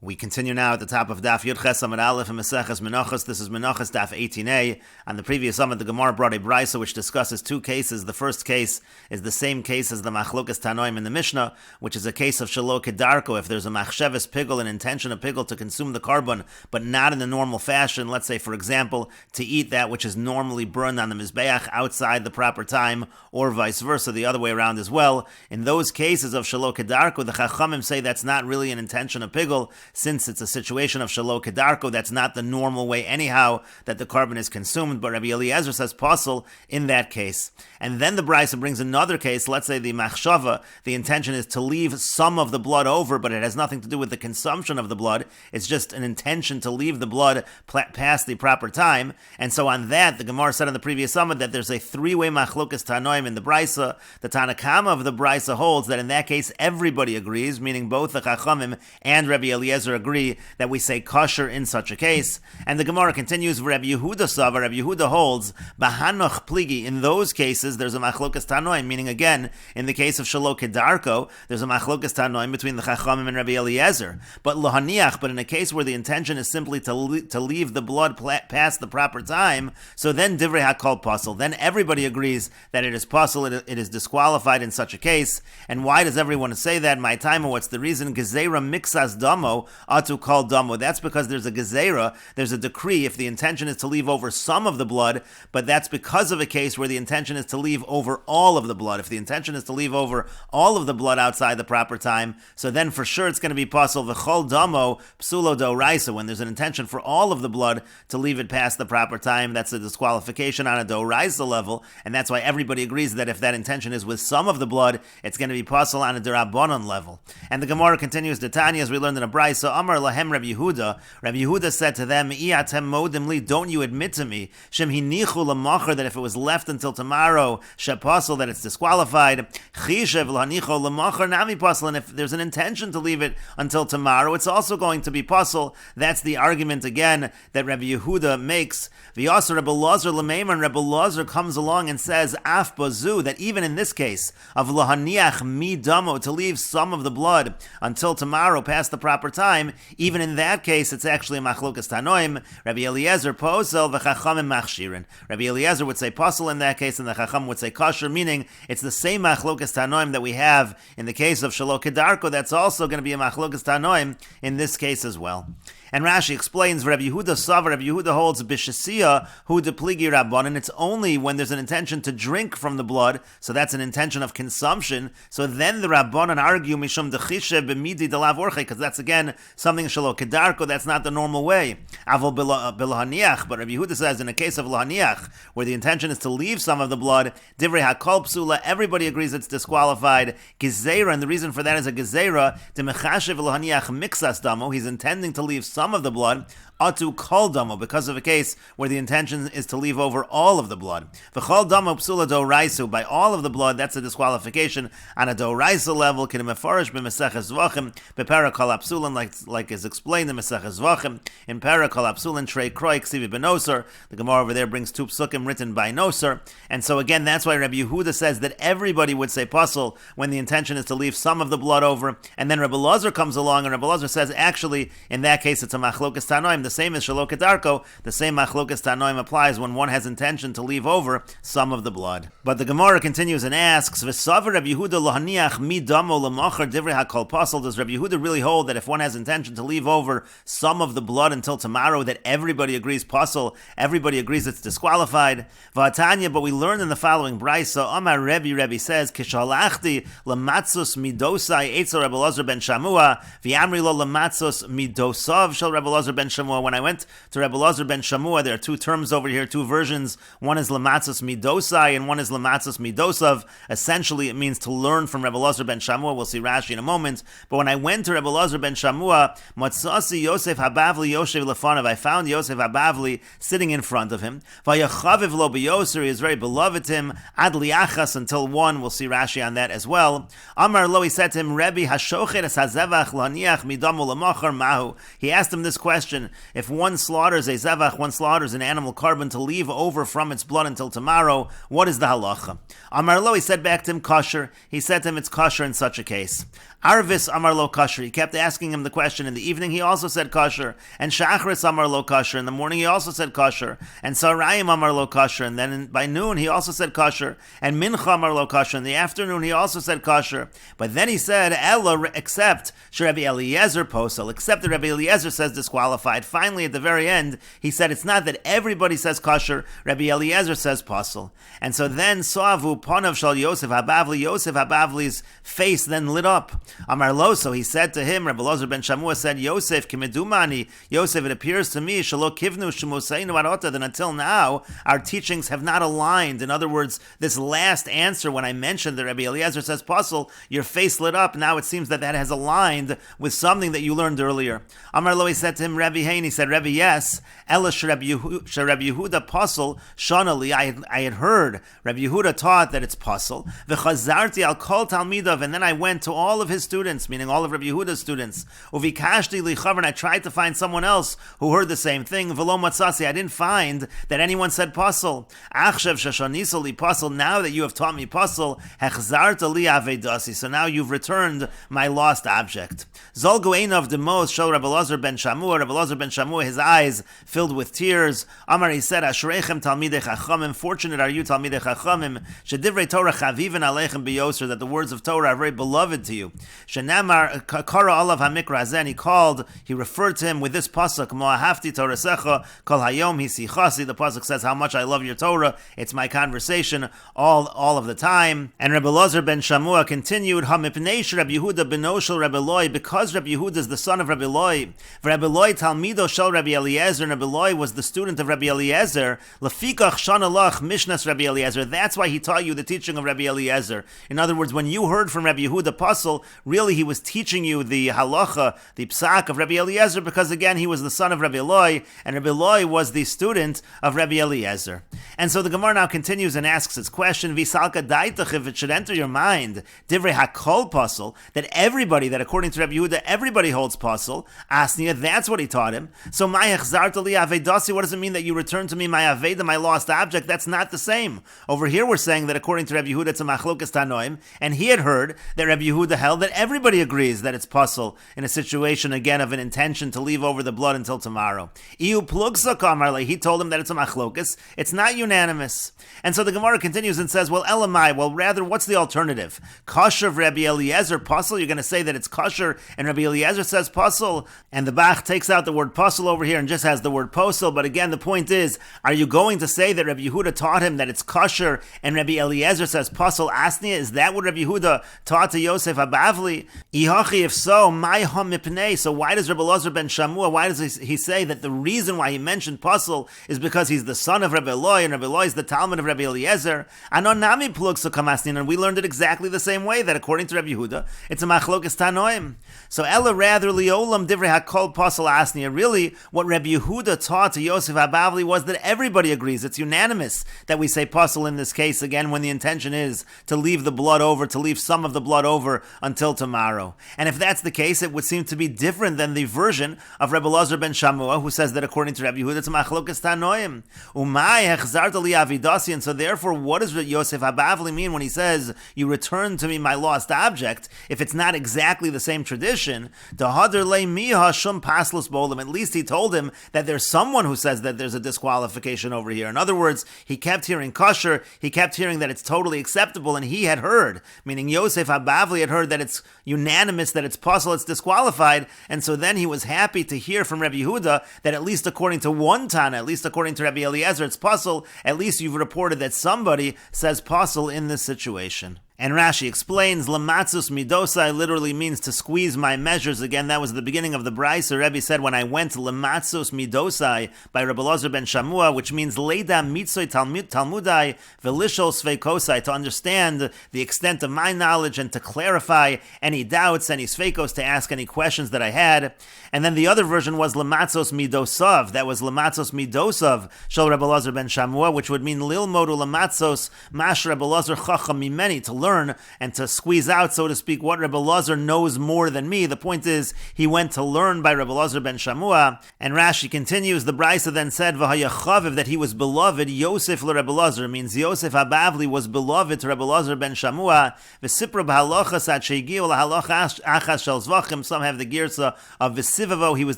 We continue now at the top of Daf Yudches Aleph and Meseches Menachos. This is Menachos Daf 18a. On the previous summit, the Gemara brought a brisa which discusses two cases. The first case is the same case as the Machlokas Tanoim in the Mishnah, which is a case of Shelo Kedarko. If there's a Machsheves Pigel, an intention of Pigel to consume the carbon, but not in the normal fashion, let's say, for example, to eat that which is normally burned on the Mizbeach outside the proper time, or vice versa, the other way around as well. In those cases of Shelo Kedarko, the Chachamim say that's not really an intention of Pigel, since it's a situation of Shelo Kedarko, that's not the normal way anyhow that the carbon is consumed, but Rabbi Eliezer says pasul in that case. And then the Brisa brings another case, let's say the Machshava, the intention is to leave some of the blood over, but it has nothing to do with the consumption of the blood, it's just an intention to leave the blood past the proper time, and so on that, the Gemara said in the previous summit that there's a three-way Machlokas Tanoim in the Brisa. The Tanakama of the Brisa holds that in that case everybody agrees, meaning both the Chachamim and Rabbi Eliezer agree that we say kosher in such a case. And the Gemara continues, Rabbi Yehuda Sava, Rabbi Yehuda holds, Bahanoch Pligi, in those cases there's a Machlokas Tanoim, meaning again, in the case of Shelo Kedarko, there's a Machlokas Tanoim between the Chachamim and Rabbi Eliezer. But Lohaniach, but in a case where the intention is simply to leave the blood past the proper time, so then Divrei HaKol Pasul, then everybody agrees that it is Pasul, it is disqualified in such a case. And why does everyone say that? My time, what's the reason? Gezerah Mixas Damo, Atu Kol Damo. That's because there's a gezerah, there's a decree if the intention is to leave over some of the blood, but that's because of a case where the intention is to leave over all of the blood. If the intention is to leave over all of the blood outside the proper time, so then for sure it's going to be pasul v'chol damo psulo doraisa. When there's an intention for all of the blood to leave it past the proper time, that's a disqualification on a doraisa level, and that's why everybody agrees that if that intention is with some of the blood, it's going to be pasul on a derabanan level. And the Gemara continues to Tanya, as we learned in a brisa, Amar lahem Rabbi Yehuda. Rabbi Yehuda said to them, Iatem modim li, don't you admit to me, Shem hinichu lamacher, that if it was left until tomorrow, shepasul, that it's disqualified, Chishev l'hanicho lamacher nami pasul, and if there's an intention to leave it until tomorrow, it's also going to be pasul. That's the argument again that Rabbi Yehuda makes. V'yasser Rebbe Lazar l'meimer, and Rebbe Lazar comes along and says, Af bazu, that even in this case of lahaniach mi damo, to leave some of the blood until tomorrow past the proper time, even in that case, it's actually a machlokas tanoim. Rabbi Eliezer posel v'chachamim machshirin. Rabbi Eliezer would say posel in that case, and the chacham would say kosher, meaning it's the same machlokas tanoim that we have in the case of Shelo Kedarko. That's also going to be a machlokas tanoim in this case as well. And Rashi explains, Rabbi Yehuda Sava, Rabbi Yehuda holds b'shesiya hu depligi rabban, and it's only when there's an intention to drink from the blood, so that's an intention of consumption, so then the rabbanan argue mishum dechishe b'midi delav orche, because that's again something Shelo Kedarko, that's not the normal way. Avol b'lohaniach, but Rabbi Yehuda says in a case of lohaniach, where the intention is to leave some of the blood, divrei hakol psula, everybody agrees it's disqualified. Gezerah, and the reason for that is a gezerah, demechashev lohaniach mixas damo, he's intending to leave some of the blood, atu kol damo, because of a case where the intention is to leave over all of the blood. V'chol damo psula doraisu, by all of the blood, that's a disqualification on a doraisa level. K'nim mefarish b'Meseches Zvachim b'pera kol apsulin, like is explained in Meseches Zvachim, in pera kol apsulin trei kroi ksivi b'nosar. The Gemara over there brings two psukim written by nosar, and so again that's why Rabbi Yehuda says that everybody would say pasul when the intention is to leave some of the blood over, and then Rebbe Lazar comes along and Rebbe Lazar says actually in that case it's a machlokas tanoim, the same as Shelo Kedarko, the same machlokas tanoim applies when one has intention to leave over some of the blood. But the Gemara continues and asks, V'savar Rabbi Yehuda lohaniach mi damo l'machar divrei hakol pasul, does Rabbi Yehuda really hold that if one has intention to leave over some of the blood until tomorrow, that everybody agrees pasul, everybody agrees it's disqualified? V'atanya, but we learn in the following brisa, Amar Rebbe says, Kishalachti l'matzus midosai eitzel Rebbe Lazar ben Shamua, v'yamri lo l'matzus midosav shel Rebbe Lazar ben Shamua. When I went to Rebbe Lazar ben Shamua, there are two terms over here, two versions. One is l'matzus midosai and one is l'matzus midosav. Essentially, it means to learn from Rebbe Lazar ben Shamua. We'll see Rashi in a moment. But when I went to Rebbe Lazar ben Shamua, Matzasi Yosef Habavli Yoshev Lefanav, I found Yosef Habavli sitting in front of him. Vayachaviv lo b'yoser, he is very beloved to him. Ad liachas, until one. We'll see Rashi on that as well. Amar lo, he said to him, Rebbe Hashochet es hazevach laniach midamu lamachar mahu. He asked asked him this question: if one slaughters a zevach, one slaughters an animal carbon to leave over from its blood until tomorrow, what is the halacha? Amar lo, he said back to him, kosher. He said to him, it's kosher in such a case. Arvis Amar lo kosher. He kept asking him the question. In the evening, he also said kosher. And Shachris Amar lo kosher. In the morning, he also said kosher. And Sarayim Amar lo kosher. And then by noon, he also said kosher. And Mincha Amar lo kosher. In the afternoon, he also said kosher. But then he said, Ella, except Rabbi Eliezer posel, except that Rabbi Eliezer says disqualified. Finally, at the very end, he said it's not that everybody says kosher. Rabbi Eliezer says posel. And so then Savu Ponav Shal Yosef Habavli's face then lit up. Amar lo, so he said to him, Rabbi Elazar ben Shamua said, Yosef, kimedumani, Yosef, it appears to me, shalo kivnu shemuseinu arota, that until now, our teachings have not aligned. In other words, this last answer, when I mentioned that Rabbi Eliezer says puzzle, your face lit up. Now it seems that has aligned with something that you learned earlier. Amar lo, he said to him, Rabbi Hain, he said, Rabbi, yes, Ela Rabbi Yehuda puzzle, shanali, I had heard Rabbi Yehuda taught that it's puzzle, v'chazarti al kol talmidav, and then I went to all of his students, meaning all of Rabbi Yehuda's students. Uvikashti lichaver, and I tried to find someone else who heard the same thing. V'lo matzasi, I didn't find that anyone said puzzle. Achshav shashaniso li puzzle. Now that you have taught me puzzle, hechzarta li avedasi. So now you've returned my lost object. Zol goeinav demos shel Rabbi Elazar ben Shamua. Rabbi Elazar ben Shamua, his eyes filled with tears. Amar, he said, Ashreichem talmidei chachamim. Fortunate are you, talmidei chachamim. Shedivrei Torah chavivin aleichem biyoser. That the words of Torah are very beloved to you. Shenamar kara olav hamikra hazeh. He called, he referred to him with this pasuk, Mo'ahavti Torasecha kol hayom hisichasi. The pasuk says, how much I love your Torah. It's my conversation all of the time. And Rabbi Elazar ben Shamua continued, Hamipnei Rabbi Yehuda beno shel Rabbi Eloi, because Rabbi Yehuda is the son of Rabbi Eloi. Rabbi Eloi talmido shel Rabbi Eliezer. Rabbi Eloi was the student of Rabbi Eliezer. Lefikach shanalach mishnas Rabbi Eliezer. That's why he taught you the teaching of Rabbi Eliezer. In other words, when you heard from Rabbi Yehuda Puzzle, really he was teaching you the halacha, the psak of Rabbi Eliezer, because again he was the son of Rabbi Eloi, and Rabbi Eloi was the student of Rabbi Eliezer. And so the Gemara now continues and asks its question, Visalka daitach, if it should enter your mind, divrei hakol puzzle, that everybody, that according to Rabbi Yehuda, everybody holds puzzle, asnia, that's what he taught him. So my hechzarta li avedasi, what does it mean that you return to me my aveda, my lost object? That's not the same. Over here we're saying that according to Rabbi Yehuda it's a machlokas tanoim, and he had heard that Rabbi Yehuda held that everybody agrees that it's puzzle in a situation again of an intention to leave over the blood until tomorrow. Iu plugsa kamarle, he told him that it's a machlokas, it's not unanimous. And so the Gemara continues and says, well, elamai, well rather what's the alternative? Kosher of Rabbi Eliezer puzzle, you're going to say that it's kosher and Rabbi Eliezer says puzzle, and the Bach takes out the word puzzle over here and just has the word posel. But again, the point is, are you going to say that Rabbi Yehuda taught him that it's kosher and Rabbi Eliezer says puzzle asnia? Is that what Rabbi Yehuda taught to Yosef Habavli? Ihachi, if so, my hamipnei. So why does Rabbi Elazar ben Shamua, why does he say that the reason why he mentioned puzzle is because he's the son of Rabbi Eloi, and Rabbi Eloi is the Talmud of Rabbi Eliezer? Anonami plugsa kamasnin, and we learned it exactly the same way, that according to Rabbi Yehuda, it's a machlokas tanoim. So ella rather liolam divrei hakol puzzle asnia. Really, what Rabbi Yehuda taught to Yosef Habavli was that everybody agrees, it's unanimous that we say puzzle in this case, again, when the intention is to leave the blood over, to leave some of the blood over until tomorrow. And if that's the case, it would seem to be different than the version of Rabbi Elazar ben Shamua, who says that according to Rabbi Yehuda, it's a machlokas tanoim. Umay hechzarta li avidasi. And so therefore, what does Yosef Habavli mean when he says, you return to me my lost object, if it's not exactly the same tradition? At least he told him that there's someone who says that there's a disqualification over here. In other words, he kept hearing kosher, he kept hearing that it's totally acceptable, and he had heard, meaning Yosef Habavli had heard that it's unanimous, that it's puzzle, it's disqualified, and so then he was happy to hear from Rabbi Yehuda that at least according to one Tana, at least according to Rabbi Eliezer, it's puzzle. At least you've reported that somebody says puzzle in this situation. And Rashi explains, Lamatzus midosai literally means to squeeze my measures. Again, that was the beginning of the Brisa. Rebbe said, when I went to Lamatzus midosai by Rabbi Elazar ben Shamua, which means Leida mitzoi talmudai velishol sveikosai, to understand the extent of my knowledge and to clarify any doubts, any sveikos, to ask any questions that I had. And then the other version was Lamatzos midosav. That was Lamatzos midosav shel Rabbi Elazar ben Shamua, which would mean Lilmodu Lamatzos mash Rabbi Elazar chacham mimeni, to learn learn and to squeeze out, so to speak, what Rebbe Elazar knows more than me. The point is, he went to learn by Rebbe Elazar ben Shamua. And Rashi continues, the Brisa then said, V'hayachaviv, that he was beloved, Yosef le Rebbe Elazar, means Yosef HaBavli was beloved to Rebbe Elazar ben Shamua. V'sipra b'halachas ad shegiu lahalacha achas shel zvachim. Some have the girsa of V'sivavo. He was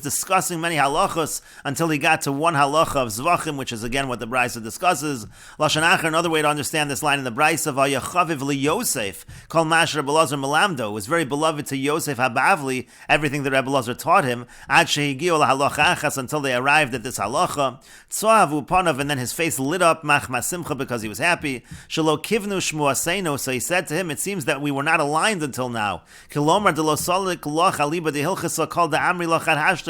discussing many halachas until he got to one halacha of zvachim, which is again what the Brisa discusses. Lashon Acher, another way to understand this line in the Brisa, V'hayachaviv li Yosef, kol mash Rebbe Elazar melamdo, was very beloved to Yosef HaBavli, everything that Rebbe Elazar taught him, ad shegiu lahalacha achas, until they arrived at this halacha. Tzoavu panav, and then his face lit up, machma simcha, because he was happy. Shelo kivnu shmuaseinu, so he said to him, it seems that we were not aligned until now. Kilomar de lo solik loch aliba de hilchasa called the amri loch ad hashta.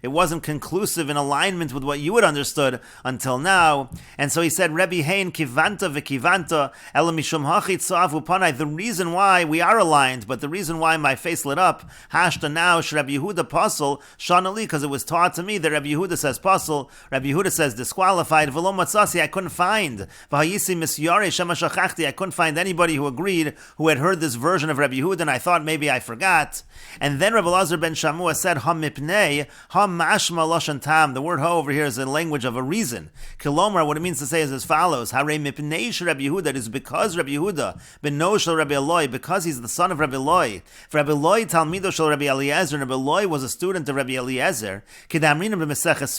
It wasn't conclusive in alignment with what you had understood until now. And so he said, Rebbe Hein kivanta v'kivanta ela mishum hachi tzoavu panai. The reason why we are aligned, but the reason why my face lit up, hashta now, Rebbe Yehuda pasul shanali, because it was taught to me that Rebbe Yehuda says pasul, Rebbe Yehuda says disqualified, v'lo matzasi, I couldn't find, v'hayisi misyare shema shachachti, I couldn't find anybody who agreed, who had heard this version of Rebbe Yehuda, and I thought maybe I forgot. And then Rebbe Elazar ben Shamua said, ha mipnei, ha mashma loshan tam. The word ha over here is a language of a reason. Kilomar, what it means to say is as follows, hare mipnei sh Rebbe Yehuda, it is because Rebbe Yehuda, ben no shel Rebbe Eloi, because he's the son of Rebbe Eloi. For Rebbe Eloi, talmido shel Rebbe Eliezer, and Rebbe Eloi was a student of Rebbe Eliezer. Kidamrina b'Meseches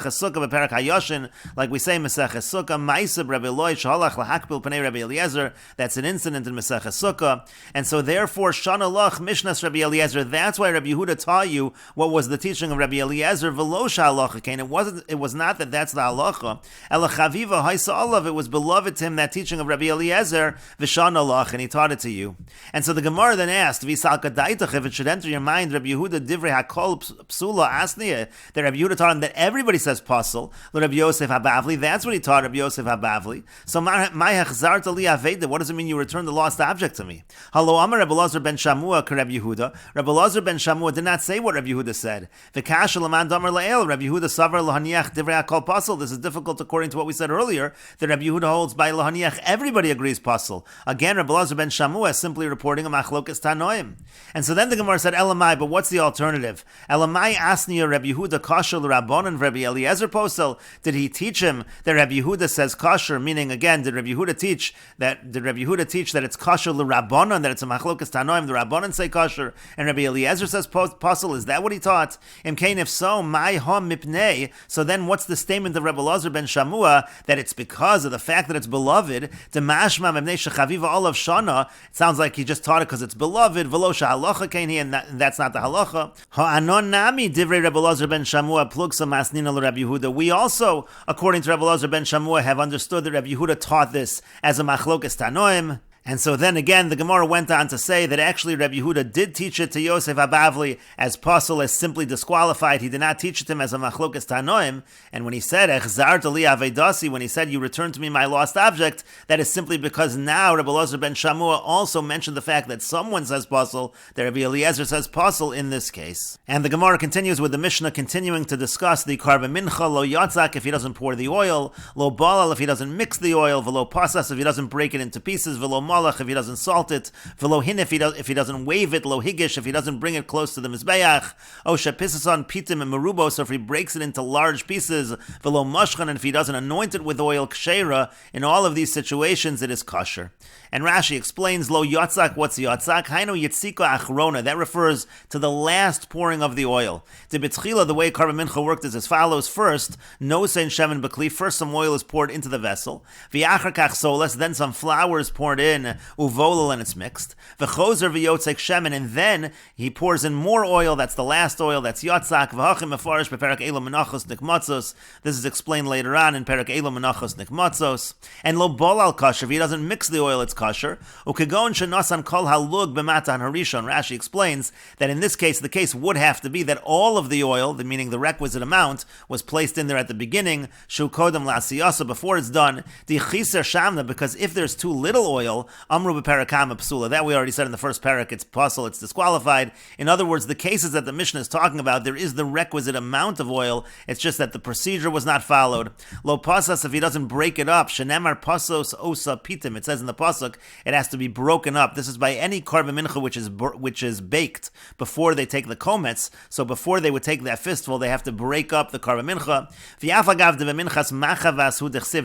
Sukkah b'Perak Hayoshin, like we say Meseches Sukkah, Ma'aseh Rebbe Eloi shalach lahakbil pnei Rebbe Eliezer. That's an incident in Meseches Sukkah, and so therefore Shana Lach Mishnas Rebbe Eliezer. That's why Rebbe Yehuda taught you what was the teaching of Rebbe Eliezer. V'lo sha'alacha kain. It was not that that's the halacha. Ela chaviva haisa olav. It was beloved to him, that teaching of Rebbe Eliezer. V'shana Lach, and he taught it to you. And so the Gemara then asked, V'sal kadaitach, if it should enter your mind, Rebbe Yehuda divrei hakol psula asniya, that Rebbe Yehuda taught him that everybody says pasul. Rebbe Yosef HaBavli, that's what he taught Rebbe Yosef HaBavli. So what does it mean you return the lost object to me? Halo Amar Rebbe Elazar ben Shamua Rebbe Yehuda. Rebbe Elazar ben Shamua did not say what Rebbe Yehuda said. V'kasha l'man damar la'el. Rebbe Yehuda savar l'haniach divrei hakol pasul. This is difficult according to what we said earlier, that Rebbe Yehuda holds by l'haniach everybody agrees pasul. Again, Rebbe Elazar ben Shamua is simply reporting a machlokas tanoim. And so then the Gemara said Elamai, but what's the alternative? Elamai asniya Rebbe Yehuda kasher l'rabbanon Rebbe Eliezer posel. Did he teach him that Rebbe Yehuda says kasher? Meaning again, did Rebbe Yehuda teach that it's kasher l'rabbanon, that it's a machlokas tanoim? The rabbanon say kasher, and Rebbe Eliezer says posel. Is that what he taught? Imkain, if so, my hom mipnei. So then, what's the statement of Rebbe Elazar ben Shamua, that it's because of the fact that it's beloved? Demashma mipnei shechaviva olav shana. It sounds like he just taught it because it's beloved. V'lo sha'halacha kain hi, and that's not the halacha. Ha'anon nami divrei Rebbe Elazar ben Shamua plugsa masnina l'Rebbe Yehuda. We also, according to Rebbe Elazar ben Shamua, have understood that Rebbe Yehuda taught this as a machlokas tanoim. And so then again, the Gemara went on to say that actually Rebbe Yehuda did teach it to Yosef HaBavli as pasul, as simply disqualified. He did not teach it to him as a machlokas tanoim. And when he said, Echzarta li avedasi, when he said, you return to me my lost object, that is simply because now Rebbe Elazar ben Shamua also mentioned the fact that someone says pasul, that Rebbe Eliezer says pasul in this case. And the Gemara continues with the Mishnah continuing to discuss the karba mincha, lo yatzak, if he doesn't pour the oil, lo balal, if he doesn't mix the oil, velo pasas, if he doesn't break it into pieces, velo if he doesn't salt it, v'lo hin, if he doesn't wave it, lo higish, if he doesn't bring it close to the mizbeach, o shepisason pitim and merubos, so if he breaks it into large pieces, v'lo mashchan, and if he doesn't anoint it with oil kshera, in all of these situations it is kosher. And Rashi explains, lo yatzak, what's yatzak? Hainu yitzika achrona, that refers to the last pouring of the oil. The bitzchila, the way karba mincha worked is as follows. First, no sein shemen b'kli, first some oil is poured into the vessel, v'achar kach solas, then some flour is poured in, uvolol, and it's mixed, v'chozer v'yotzek shemen, and then he pours in more oil, that's the last oil, that's yatzak, v'hachim mefarish beperak elo menachos nikmatzos, this is explained later on in perak elo menachos nikmatzos, and lo bolal kosher, if he doesn't mix the oil, it's kosher. Ukegon shenasan kol halug b'matan harishon. Rashi explains that in this case, the case would have to be that all of the oil, meaning the requisite amount, was placed in there at the beginning, shu kodem la'asiyasa, before it's done, di chiser shamna, because if there's too little oil, Amru b'perakama psula. That we already said in the first parak, it's pasul, it's disqualified. In other words, the cases that the Mishnah is talking about, there is the requisite amount of oil, it's just that the procedure was not followed. Lo pasas, if he doesn't break it up, shenemar pasos osa pitim. It says in the pasuk, it has to be broken up. This is by any karban mincha which is baked before they take the kometz. So before they would take that fistful, they have to break up the karban mincha.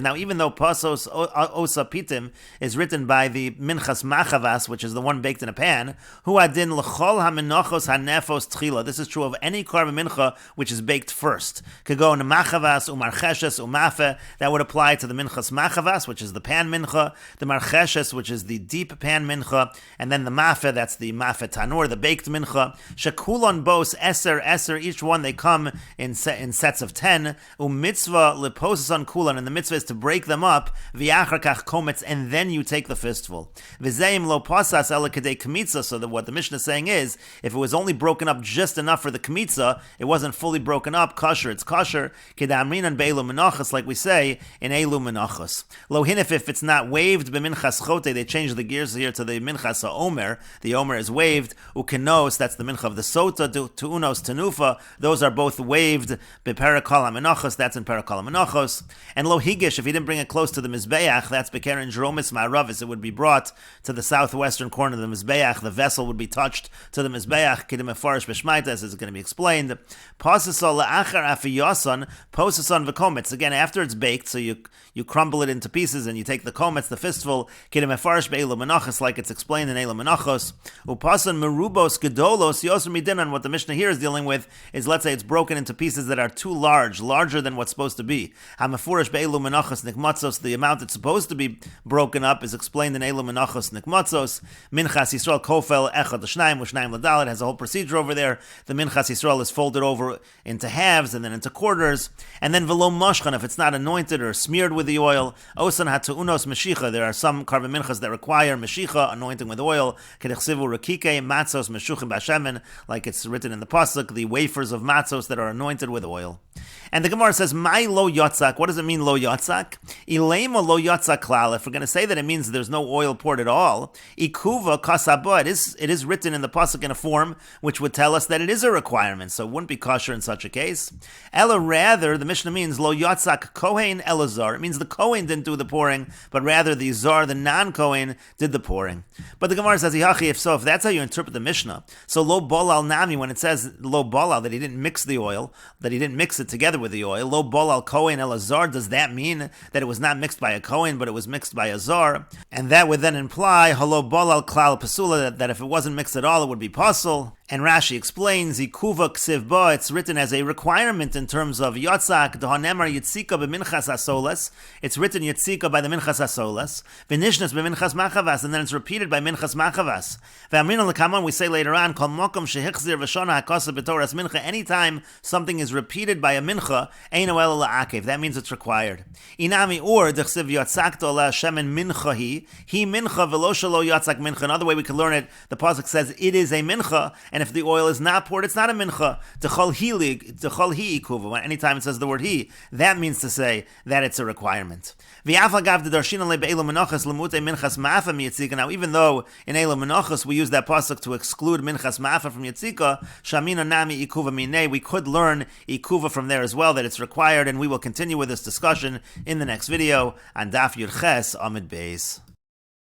Now, even though pasos osa pitim is written by the minchas machavas, which is the one baked in a pan, hu adin l'chol ha-menachos ha-nefos tchila. This is true of any karban mincha which is baked first. Kagon machavas umarcheshes umafe. That would apply to the minchas machavas, which is the pan mincha, the marcheshes, which is the deep pan mincha, and then the mafe, that's the mafe tanur, the baked mincha. Shekulon bos eser, each one they come in sets of 10. Mitzvah leposason kulan, and the mitzvah is to break them up, v'achar kach kometz, and then you take the fistful. V'zeim lo pasas ela kedei kmitza. So that what the Mishnah is saying is, if it was only broken up just enough for the kmitza, it wasn't fully broken up, kosher, it's kosher. Kedamrinan be'elu menachos, like we say in elu menachos. Lo hinif, if it's not waved b'minchas chote, they change the gears here to the minchas ha'omer. The omer is waved. Ukenos, that's the mincha of the sota. Tu'unos tenufa, those are both waved. Beperakol ha'menachos, that's in perakol ha'menachos. And lo higish, if he didn't bring it close to the mizbeach, that's bekeren jeromis ma'aravis. It would be brought to the southwestern corner of the mizbeach. The vessel would be touched to the mizbeach. Kidim efarish b'shmaita, as is going to be explained. Posasol la'achar afiyason, posason v'kometz. Again, after it's baked, so you crumble it into pieces and you take the kometz, the fistful. Kidim efarish be'elu menachos, like it's explained in elu menachos. Upason merubos gedolos yosur midinan. What the Mishnah here is dealing with is, let's say it's broken into pieces that are too large, larger than what's supposed to be. Hamafurish be'elu menachos nikmatzos. The amount that's supposed to be broken up is explained in elu menachos nikmatzos. Minchas Yisrael kofel echad l'shnayim u'shnayim l'dalet, has a whole procedure over there. The minchas Yisrael is folded over into halves and then into quarters. And then velo mashchan, if it's not anointed or smeared with the oil. Osan hatu'unos meshicha. There are some karban minchas that require meshicha, anointing with oil. Kedechsivu rakike matzos meshuchim b'shemen, like it's written in the pasuk, the wafers of matzos that are anointed with oil. And the Gemara says, "My lo yotzak." What does it mean, lo yotzak? Ilema lo yotzak klal. If we're going to say that it means there's no oil poured at all, ikuva kasaba. It is written in the pasuk in a form which would tell us that it is a requirement, so it wouldn't be kosher in such a case. Ella, rather, the Mishnah means lo yotzak kohen elazar. It means the kohen didn't do the pouring, but rather the zar, the non-kohen, did the pouring. But the Gemara says, if so, if that's how you interpret the Mishnah, so lo bolal nami, when it says lo bolal, that he didn't mix the oil, that he didn't mix it together with the oil, lo bolal kohen elazar, does that mean that it was not mixed by a kohen, but it was mixed by a zar? And that would then imply halo bolal klal pasula, that if it wasn't mixed at all, it would be pasul. And Rashi explains, Ikuva ksiv ba, it's written as a requirement in terms of Yotzak, Dohanemar Yitzika b'minchas asolas. It's written Yitzika by the minchas asolas. V'nishnas b'minchas machavas, and then it's repeated by minchas machavas. V'amrina l'kaman, we say later on, Kol mokom shehichzir v'shona hakasa b'toras mincha. Anytime something is repeated by a mincha, eino ela la'akev. That means it's required. Inami or d'chsiv Yotzak tola shemen mincha he mincha v'lo shelo Yotzak mincha. Another way we can learn it, the pasuk says it is a mincha, and if the oil is not poured, it's not a mincha. D'chol hi ikuva. Anytime it says the word he, that means to say that it's a requirement. Now, even though in Eila Menachos we use that pasuk to exclude minchas ma'afa from Yitzika, shamina nami ikuva minei, we could learn ikuva from there as well, that it's required, and we will continue with this discussion in the next video on Daf Yud Ches Amid Beis.